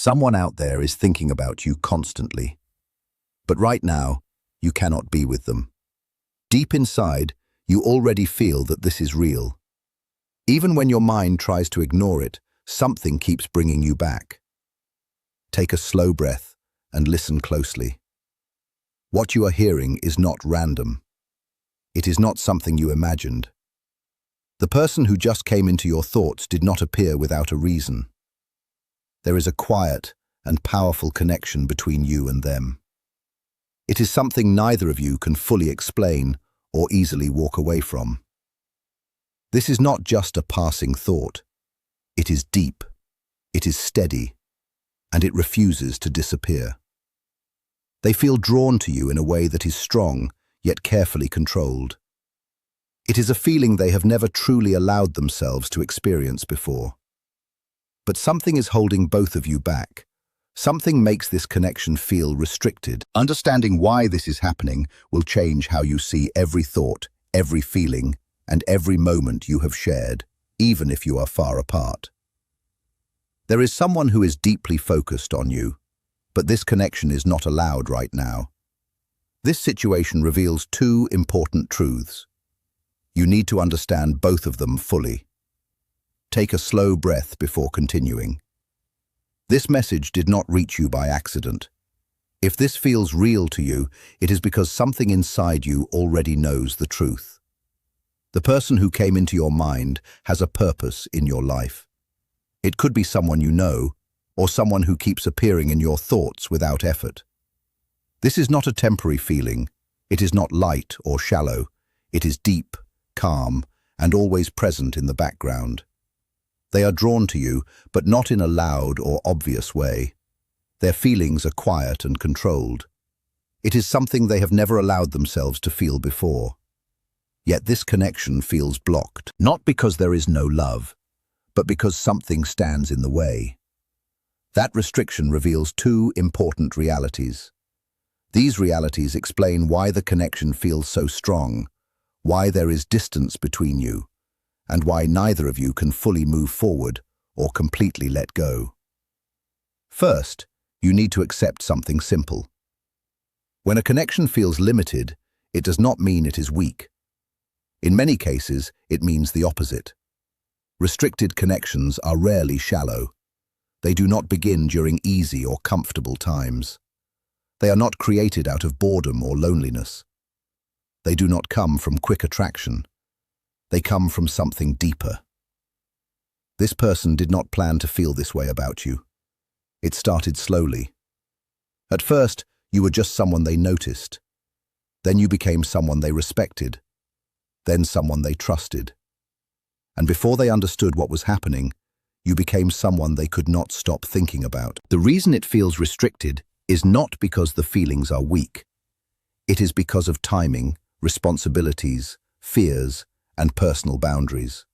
Someone out there is thinking about you constantly. But right now, you cannot be with them. Deep inside, you already feel that this is real. Even when your mind tries to ignore it, something keeps bringing you back. Take a slow breath and listen closely. What you are hearing is not random. It is not something you imagined. The person who just came into your thoughts did not appear without a reason. There is a quiet and powerful connection between you and them. It is something neither of you can fully explain or easily walk away from. This is not just a passing thought. It is deep, it is steady, and it refuses to disappear. They feel drawn to you in a way that is strong, yet carefully controlled. It is a feeling they have never truly allowed themselves to experience before. But something is holding both of you back. Something makes this connection feel restricted. Understanding why this is happening will change how you see every thought, every feeling, and every moment you have shared, even if you are far apart. There is someone who is deeply focused on you, but this connection is not allowed right now. This situation reveals two important truths. You need to understand both of them fully. Take a slow breath before continuing. This message did not reach you by accident. If this feels real to you, it is because something inside you already knows the truth. The person who came into your mind has a purpose in your life. It could be someone you know, or someone who keeps appearing in your thoughts without effort. This is not a temporary feeling. It is not light or shallow. It is deep, calm, and always present in the background. They are drawn to you, but not in a loud or obvious way. Their feelings are quiet and controlled. It is something they have never allowed themselves to feel before. Yet this connection feels blocked, not because there is no love, but because something stands in the way. That restriction reveals two important realities. These realities explain why the connection feels so strong, why there is distance between you, and why neither of you can fully move forward or completely let go. First, you need to accept something simple. When a connection feels limited, it does not mean it is weak. In many cases, it means the opposite. Restricted connections are rarely shallow. They do not begin during easy or comfortable times. They are not created out of boredom or loneliness. They do not come from quick attraction. They come from something deeper. This person did not plan to feel this way about you. It started slowly. At first, you were just someone they noticed. Then you became someone they respected. Then someone they trusted. And before they understood what was happening, you became someone they could not stop thinking about. The reason it feels restricted is not because the feelings are weak. It is because of timing, responsibilities, fears, and personal boundaries.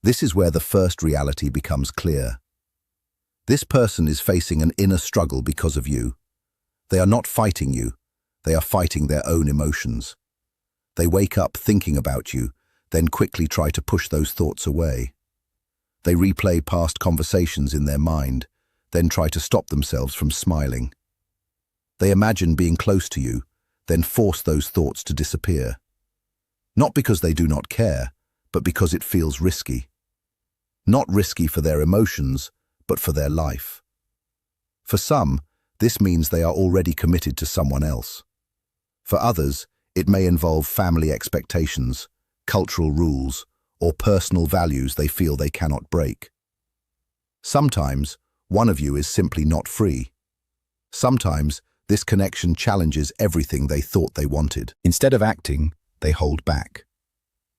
This is where the first reality becomes clear. This person is facing an inner struggle because of you. They are not fighting you, they are fighting their own emotions. They wake up thinking about you, then quickly try to push those thoughts away. They replay past conversations in their mind, then try to stop themselves from smiling. They imagine being close to you, then force those thoughts to disappear. Not because they do not care, but because it feels risky. Not risky for their emotions, but for their life. For some, this means they are already committed to someone else. For others, it may involve family expectations, cultural rules, or personal values they feel they cannot break. Sometimes, one of you is simply not free. Sometimes, this connection challenges everything they thought they wanted. Instead of acting, they hold back.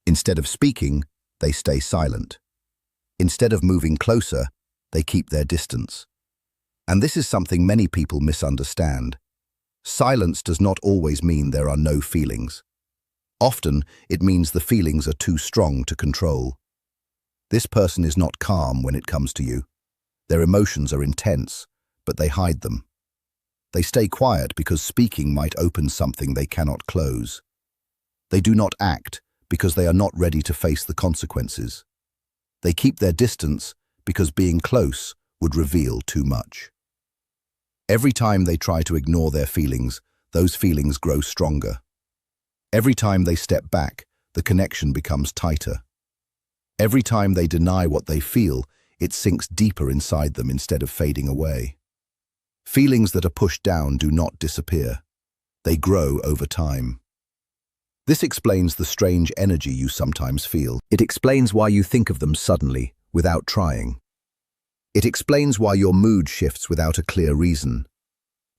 Instead of speaking, they stay silent. Instead of moving closer, they keep their distance. And this is something many people misunderstand. Silence does not always mean there are no feelings. Often, it means the feelings are too strong to control. This person is not calm when it comes to you. Their emotions are intense, but they hide them. They stay quiet because speaking might open something they cannot close. They do not act because they are not ready to face the consequences. They keep their distance because being close would reveal too much. Every time they try to ignore their feelings, those feelings grow stronger. Every time they step back, the connection becomes tighter. Every time they deny what they feel, it sinks deeper inside them instead of fading away. Feelings that are pushed down do not disappear. They grow over time. This explains the strange energy you sometimes feel. It explains why you think of them suddenly, without trying. It explains why your mood shifts without a clear reason.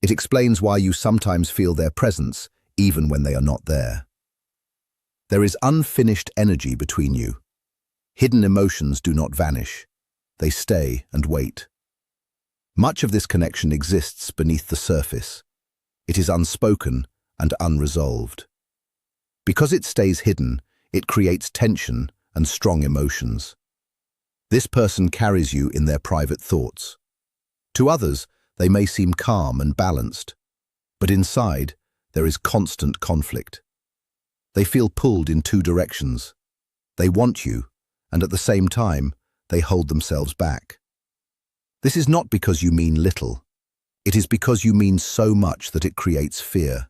It explains why you sometimes feel their presence, even when they are not there. There is unfinished energy between you. Hidden emotions do not vanish. They stay and wait. Much of this connection exists beneath the surface. It is unspoken and unresolved. Because it stays hidden, it creates tension and strong emotions. This person carries you in their private thoughts. To others, they may seem calm and balanced, but inside, there is constant conflict. They feel pulled in two directions. They want you, and at the same time, they hold themselves back. This is not because you mean little. It is because you mean so much that it creates fear.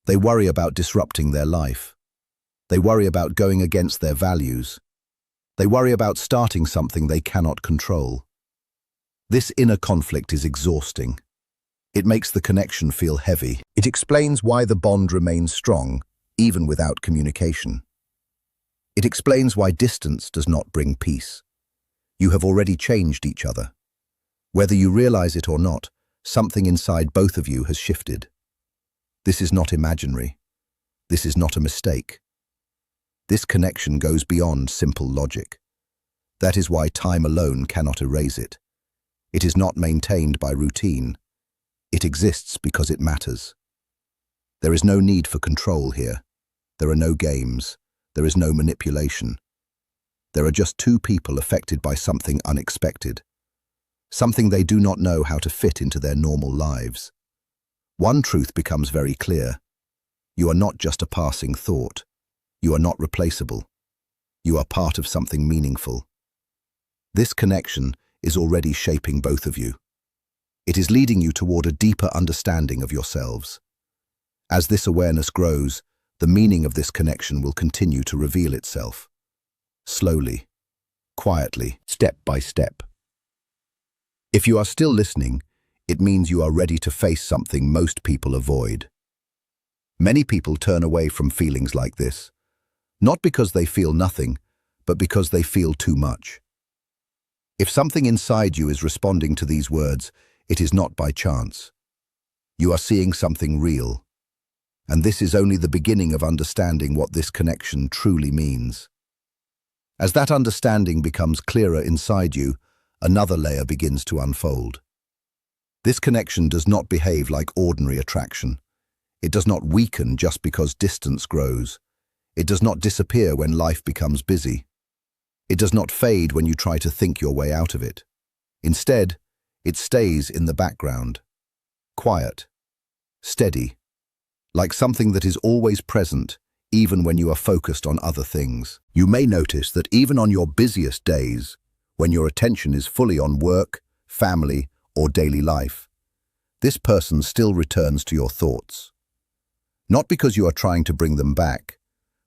They worry about disrupting their life. They worry about going against their values. They worry about starting something they cannot control. This inner conflict is exhausting. It makes the connection feel heavy. It explains why the bond remains strong, even without communication. It explains why distance does not bring peace. You have already changed each other. Whether you realize it or not, something inside both of you has shifted. This is not imaginary. This is not a mistake. This connection goes beyond simple logic. That is why time alone cannot erase it. It is not maintained by routine. It exists because it matters. There is no need for control here. There are no games. There is no manipulation. There are just two people affected by something unexpected. Something they do not know how to fit into their normal lives. One truth becomes very clear. You are not just a passing thought. You are not replaceable. You are part of something meaningful. This connection is already shaping both of you. It is leading you toward a deeper understanding of yourselves. As this awareness grows, the meaning of this connection will continue to reveal itself. Slowly, quietly, step by step. If you are still listening, it means you are ready to face something most people avoid. Many people turn away from feelings like this, not because they feel nothing, but because they feel too much. If something inside you is responding to these words, it is not by chance. You are seeing something real. And this is only the beginning of understanding what this connection truly means. As that understanding becomes clearer inside you, another layer begins to unfold. This connection does not behave like ordinary attraction. It does not weaken just because distance grows. It does not disappear when life becomes busy. It does not fade when you try to think your way out of it. Instead, it stays in the background, quiet, steady, like something that is always present, even when you are focused on other things. You may notice that even on your busiest days, when your attention is fully on work, family, or daily life, this person still returns to your thoughts. Not because you are trying to bring them back,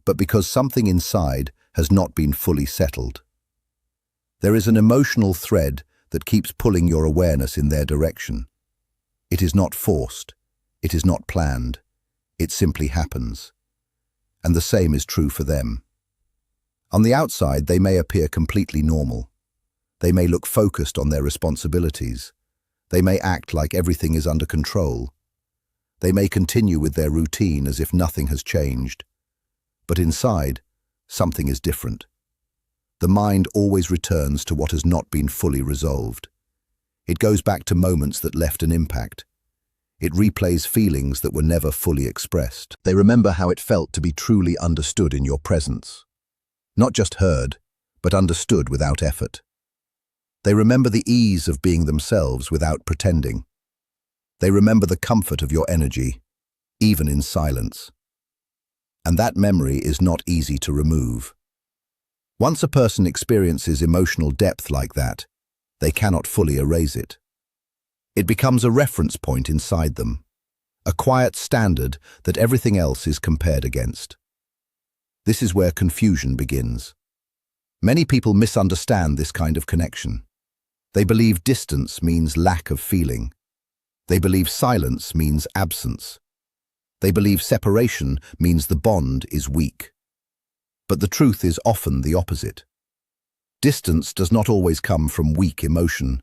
but because something inside has not been fully settled. There is an emotional thread that keeps pulling your awareness in their direction. It is not forced. It is not planned. It simply happens. And the same is true for them. On the outside, they may appear completely normal. They may look focused on their responsibilities. They may act like everything is under control. They may continue with their routine as if nothing has changed. But inside, something is different. The mind always returns to what has not been fully resolved. It goes back to moments that left an impact. It replays feelings that were never fully expressed. They remember how it felt to be truly understood in your presence. Not just heard, but understood without effort. They remember the ease of being themselves without pretending. They remember the comfort of your energy, even in silence. And that memory is not easy to remove. Once a person experiences emotional depth like that, they cannot fully erase it. It becomes a reference point inside them, a quiet standard that everything else is compared against. This is where confusion begins. Many people misunderstand this kind of connection. They believe distance means lack of feeling. They believe silence means absence. They believe separation means the bond is weak. But the truth is often the opposite. Distance does not always come from weak emotion.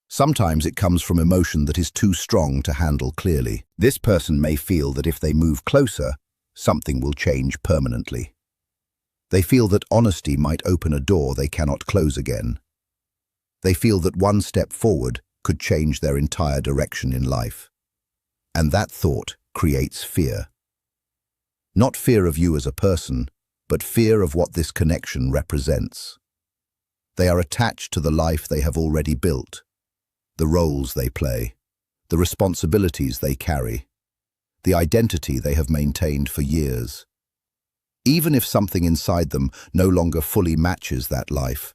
Sometimes it comes from emotion that is too strong to handle clearly. This person may feel that if they move closer, something will change permanently. They feel that honesty might open a door they cannot close again. They feel that one step forward could change their entire direction in life. And that thought creates fear. Not fear of you as a person, but fear of what this connection represents. They are attached to the life they have already built, the roles they play, the responsibilities they carry, the identity they have maintained for years. Even if something inside them no longer fully matches that life,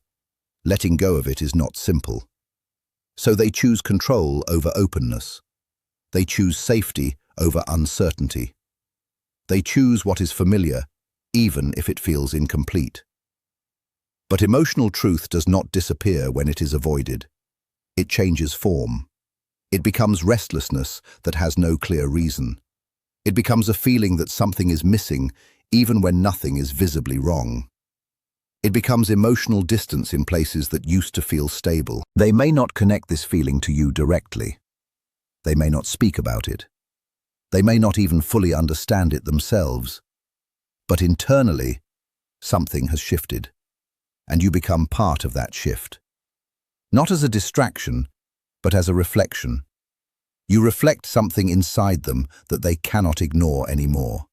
letting go of it is not simple. So they choose control over openness. They choose safety over uncertainty. They choose what is familiar, even if it feels incomplete. But emotional truth does not disappear when it is avoided. It changes form. It becomes restlessness that has no clear reason. It becomes a feeling that something is missing even when nothing is visibly wrong. It becomes emotional distance in places that used to feel stable. They may not connect this feeling to you directly. They may not speak about it. They may not even fully understand it themselves. But internally, something has shifted, and you become part of that shift. Not as a distraction, but as a reflection. You reflect something inside them that they cannot ignore anymore.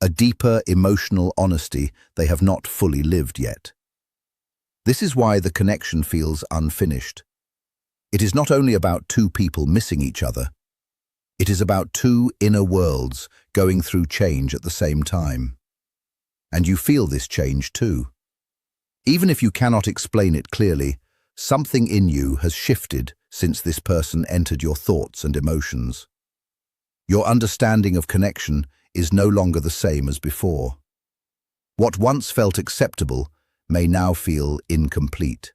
A deeper emotional honesty they have not fully lived yet. This is why the connection feels unfinished. It is not only about two people missing each other. It is about two inner worlds going through change at the same time. And you feel this change too. Even if you cannot explain it clearly, something in you has shifted since this person entered your thoughts and emotions. Your understanding of connection is no longer the same as before. What once felt acceptable may now feel incomplete.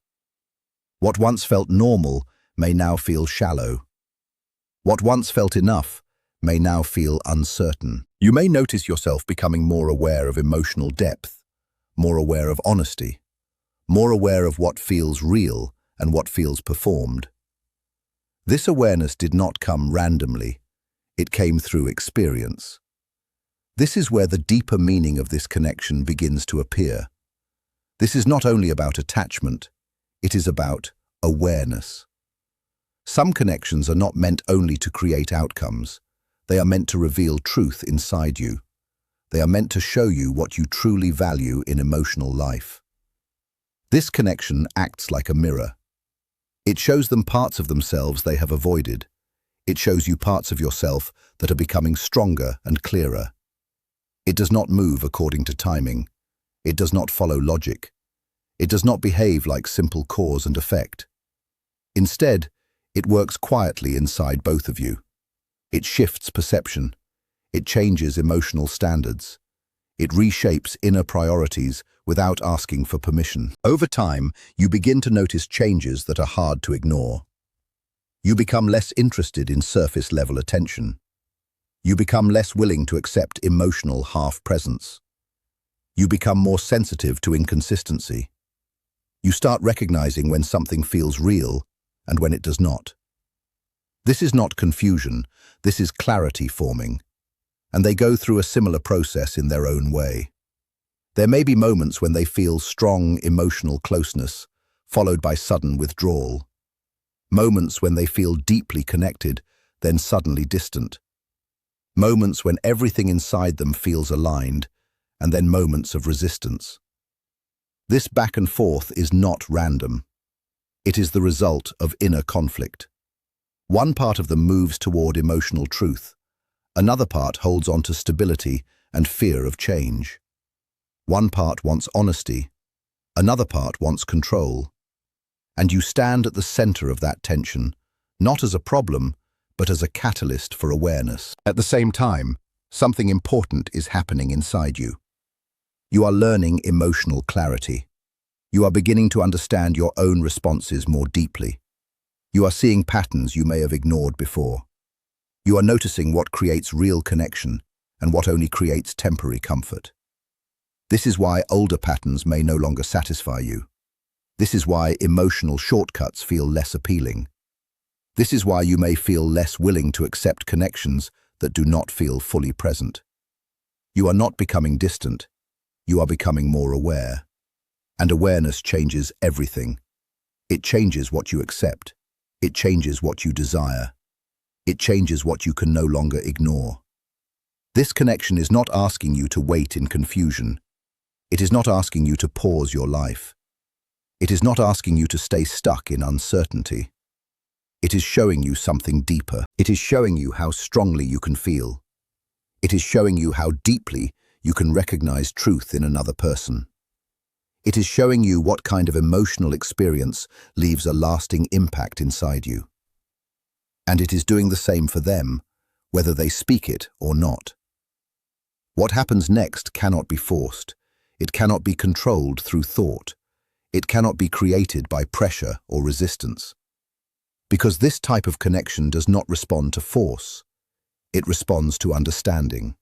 What once felt normal may now feel shallow. What once felt enough may now feel uncertain. You may notice yourself becoming more aware of emotional depth, more aware of honesty, more aware of what feels real and what feels performed. This awareness did not come randomly. It came through experience. This is where the deeper meaning of this connection begins to appear. This is not only about attachment, it is about awareness. Some connections are not meant only to create outcomes. They are meant to reveal truth inside you. They are meant to show you what you truly value in emotional life. This connection acts like a mirror. It shows them parts of themselves they have avoided. It shows you parts of yourself that are becoming stronger and clearer. It does not move according to timing. It does not follow logic. It does not behave like simple cause and effect. Instead, it works quietly inside both of you. It shifts perception. It changes emotional standards. It reshapes inner priorities without asking for permission. Over time, you begin to notice changes that are hard to ignore. You become less interested in surface-level attention. You become less willing to accept emotional half-presence. You become more sensitive to inconsistency. You start recognizing when something feels real and when it does not. This is not confusion, this is clarity forming, and they go through a similar process in their own way. There may be moments when they feel strong emotional closeness, followed by sudden withdrawal. Moments when they feel deeply connected, then suddenly distant. Moments when everything inside them feels aligned, and then moments of resistance. This back and forth is not random. It is the result of inner conflict. One part of them moves toward emotional truth. Another part holds on to stability and fear of change. One part wants honesty. Another part wants control. And you stand at the center of that tension, not as a problem, but as a catalyst for awareness. At the same time, something important is happening inside you. You are learning emotional clarity. You are beginning to understand your own responses more deeply. You are seeing patterns you may have ignored before. You are noticing what creates real connection and what only creates temporary comfort. This is why older patterns may no longer satisfy you. This is why emotional shortcuts feel less appealing. This is why you may feel less willing to accept connections that do not feel fully present. You are not becoming distant. You are becoming more aware. And awareness changes everything. It changes what you accept. It changes what you desire. It changes what you can no longer ignore. This connection is not asking you to wait in confusion. It is not asking you to pause your life. It is not asking you to stay stuck in uncertainty. It is showing you something deeper. It is showing you how strongly you can feel. It is showing you how deeply you can recognize truth in another person. It is showing you what kind of emotional experience leaves a lasting impact inside you. And it is doing the same for them, whether they speak it or not. What happens next cannot be forced. It cannot be controlled through thought. It cannot be created by pressure or resistance. Because this type of connection does not respond to force. It responds to understanding.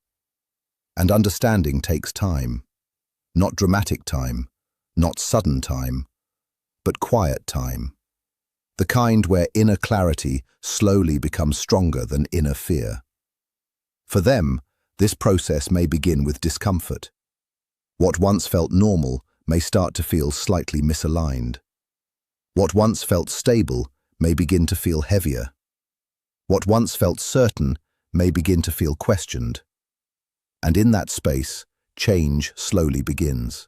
And understanding takes time. Not dramatic time, not sudden time, but quiet time. The kind where inner clarity slowly becomes stronger than inner fear. For them, this process may begin with discomfort. What once felt normal may start to feel slightly misaligned. What once felt stable may begin to feel heavier. What once felt certain may begin to feel questioned. And in that space, change slowly begins.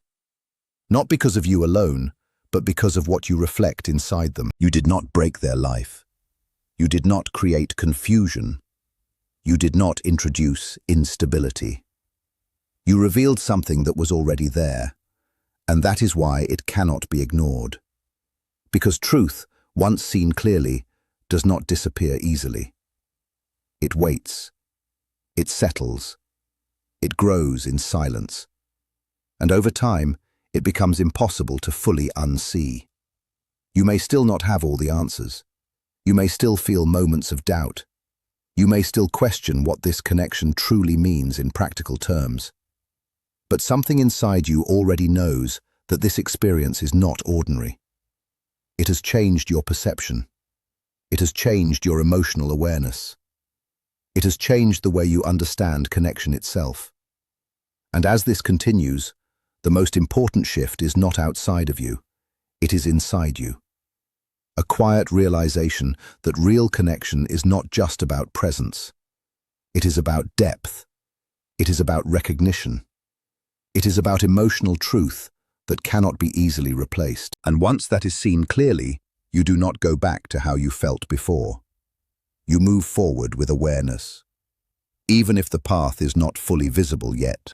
Not because of you alone, but because of what you reflect inside them. You did not break their life. You did not create confusion. You did not introduce instability. You revealed something that was already there, and that is why it cannot be ignored. Because truth, once seen clearly, does not disappear easily. It waits. It settles. It grows in silence. And over time, it becomes impossible to fully unsee. You may still not have all the answers. You may still feel moments of doubt. You may still question what this connection truly means in practical terms. But something inside you already knows that this experience is not ordinary. It has changed your perception. It has changed your emotional awareness. It has changed the way you understand connection itself. And as this continues, the most important shift is not outside of you, it is inside you. A quiet realization that real connection is not just about presence. It is about depth. It is about recognition. It is about emotional truth that cannot be easily replaced. And once that is seen clearly, you do not go back to how you felt before. You move forward with awareness, even if the path is not fully visible yet.